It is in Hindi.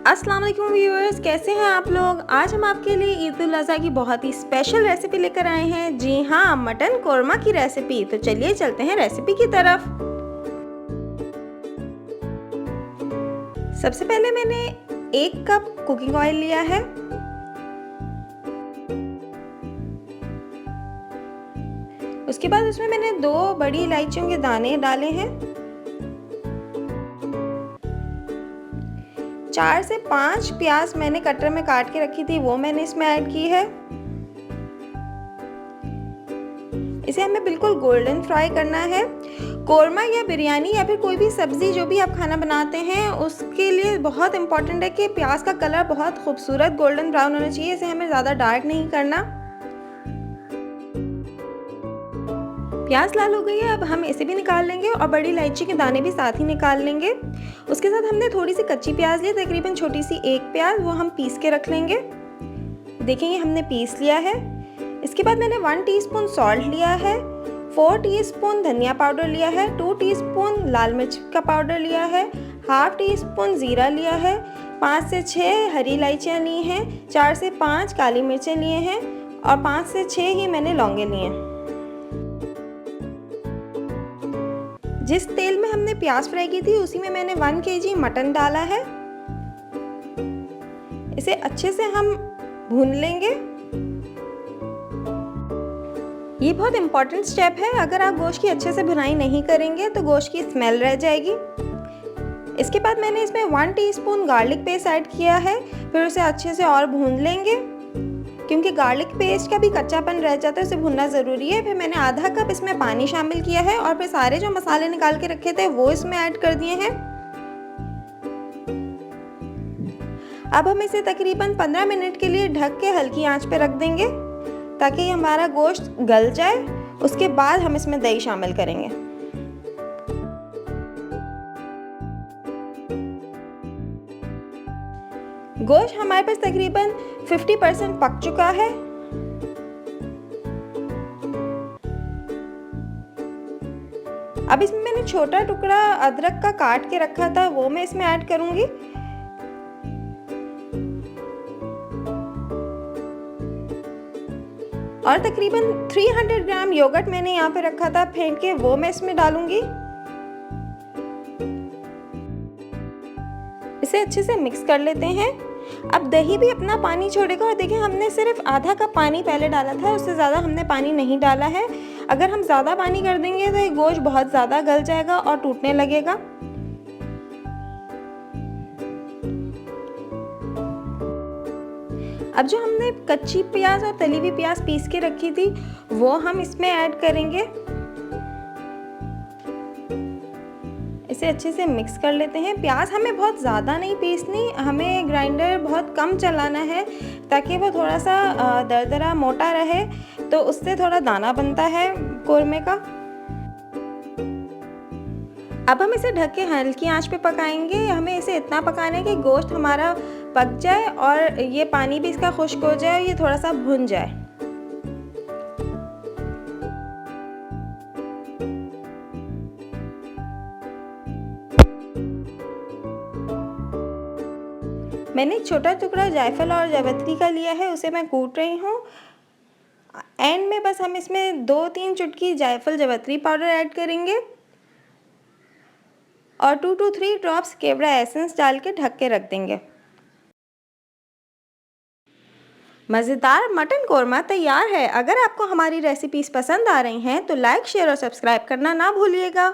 अस्सलाम वालेकुम व्यूअर्स, कैसे हैं आप लोग। आज हम आपके लिए ईद उल अज़हा की बहुत ही स्पेशल रेसिपी लेकर आए हैं। जी हाँ, मटन कोरमा की रेसिपी। तो चलिए चलते हैं रेसिपी की तरफ। सबसे पहले मैंने 1 कप कुकिंग ऑयल लिया है। उसके बाद उसमें मैंने 2 बड़ी इलायचियों के दाने डाले हैं। 4 से 5 प्याज मैंने कटर में काट के रखी थी, वो मैंने इसमें ऐड की है। इसे हमें बिल्कुल गोल्डन फ्राई करना है। कोरमा या बिरयानी या फिर कोई भी सब्ज़ी जो भी आप खाना बनाते हैं, उसके लिए बहुत इम्पॉर्टेंट है कि प्याज का कलर बहुत खूबसूरत गोल्डन ब्राउन होना चाहिए। इसे हमें ज़्यादा डार्क नहीं करना। प्याज लाल हो गई है, अब हम इसे भी निकाल लेंगे और बड़ी इलायची के दाने भी साथ ही निकाल लेंगे। उसके साथ हमने थोड़ी सी कच्ची प्याज ली, तकरीबन छोटी सी 1 प्याज, वो हम पीस के रख लेंगे। देखेंगे हमने पीस लिया है। इसके बाद मैंने 1 टीस्पून सॉल्ट लिया है, 4 टीस्पून धनिया पाउडर लिया है, 2 टीस्पून लाल मिर्च का पाउडर लिया है, हाफ टीस्पून ज़ीरा लिया है, 5 से 6 हरी इलायचियाँ ली हैं, 4 से 5 काली मिर्चें लिए हैं और 5 से 6 ही मैंने लौंगे लिए हैं। जिस तेल में हमने प्याज फ्राई की थी, उसी में मैंने 1 केजी मटन डाला है। इसे अच्छे से हम भून लेंगे। ये बहुत इम्पॉर्टेंट स्टेप है। अगर आप गोश्त की अच्छे से भुनाई नहीं करेंगे तो गोश्त की स्मेल रह जाएगी। इसके बाद मैंने इसमें 1 टीस्पून गार्लिक पेस्ट ऐड किया है। फिर उसे अच्छे से और भून लेंगे, क्योंकि गार्लिक पेस्ट का भी कच्चापन रह जाता है, उसे भुनना ज़रूरी है। फिर मैंने आधा कप इसमें पानी शामिल किया है और फिर सारे जो मसाले निकाल के रखे थे वो इसमें ऐड कर दिए हैं। अब हम इसे तकरीबन 15 मिनट के लिए ढक के हल्की आंच पे रख देंगे ताकि हमारा गोश्त गल जाए। उसके बाद हम इसमें दही शामिल करेंगे। गोश्त हमारे पास तकरीबन 50% पक चुका है। अब इसमें मैंने छोटा टुकड़ा अदरक का काट के रखा था, वो मैं इसमें ऐड करूंगी। और तकरीबन 300 ग्राम योगर्ट मैंने यहाँ पे रखा था फेंट के, वो मैं इसमें डालूंगी। इसे अच्छे से मिक्स कर लेते हैं। अब दही भी अपना पानी छोड़ेगा और देखिए हमने सिर्फ आधा कप पानी पहले डाला था, उससे ज़्यादा हमने पानी नहीं डाला है। अगर हम ज़्यादा पानी कर देंगे तो ये गोश्त बहुत ज़्यादा गल जाएगा और टूटने लगेगा। अब जो हमने कच्ची प्याज और तली हुई प्याज पीस के रखी थी, वो हम इसमें ऐड करेंगे। इसे अच्छे से मिक्स कर लेते हैं। प्याज हमें बहुत ज़्यादा नहीं पीसनी, हमें ग्राइंडर बहुत कम चलाना है ताकि वो थोड़ा सा दरदरा मोटा रहे, तो उससे थोड़ा दाना बनता है कोरमे का। अब हम इसे ढक के हल्की आंच पे पकाएंगे। हमें इसे इतना पकाना है कि गोश्त हमारा पक जाए और ये पानी भी इसका खुश्क हो जाए, ये थोड़ा सा भुन जाए। मैंने एक छोटा टुकड़ा जायफल और जावित्री का लिया है, उसे मैं कूट रही हूँ। एंड में बस हम इसमें 2-3 चुटकी जायफल जावित्री पाउडर ऐड करेंगे और 2 to 3 ड्रॉप्स केवड़ा एसेंस डाल के ढक के रख देंगे। मज़ेदार मटन कोरमा तैयार है। अगर आपको हमारी रेसिपीज़ पसंद आ रही हैं तो लाइक, शेयर और सब्सक्राइब करना ना भूलिएगा।